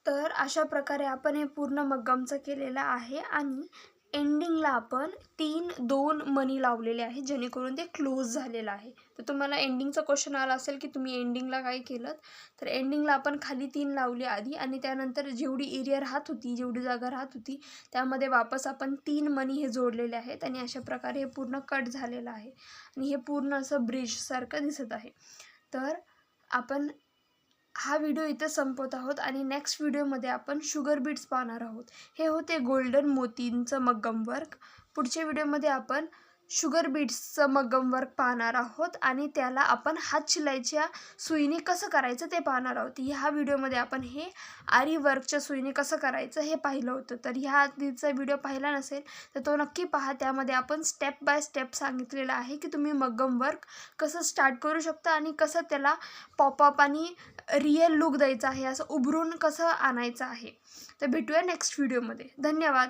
तर अशा प्रकारे आपण हे पूर्ण मग्गमचं केलेलं आहे आणि एंडिंगला आपण 3-2 मणी लावलेले आहेत, जेणेकरून ते क्लोज झालेलं आहे. तर तुम्हाला एंडिंगचा क्वेश्चन आला असेल की तुम्ही एंडिंगला काय केलं, तर एंडिंगला आपण खाली 3 लावले आधी आणि त्यानंतर जेवढी एरिया राहत होती, जेवढी जागा राहत होती, त्यामध्ये वापस आपण 3 मणी हे जोडलेले आहेत आणि अशा प्रकारे हे पूर्ण कट झालेलं आहे आणि हे पूर्ण असं ब्रिजसारखं दिसत आहे. तर आपण हा व्हिडिओ इथे संपवत आहोत आणि नेक्स्ट व्हिडिओमध्ये आपण शुगर बीट्स पाहणार आहोत. हे होते गोल्डन मोतींचं मग्गम वर्क. पुढच्या व्हिडिओमध्ये आपण शुगर बीट्सचं मग्गम वर्क पाहणार आहोत आणि त्याला आपण हात शिलाईच्या सुईने कसं करायचं ते पाहणार आहोत. ह्या व्हिडिओमध्ये आपण हे आरी वर्कच्या सुईने कसं करायचं हे पाहिलं होतं. तर ह्या आधीचा व्हिडिओ पाहिला नसेल तर तो नक्की पहा. त्यामध्ये आपण स्टेप बाय स्टेप सांगितलेलं आहे की तुम्ही मग्गम वर्क कसं स्टार्ट करू शकता आणि कसं त्याला पॉपअप आणि रिअल लुक द्यायचा आहे, असं उभरून कसं आणायचं आहे. तर भेटूया नेक्स्ट व्हिडिओमध्ये. धन्यवाद.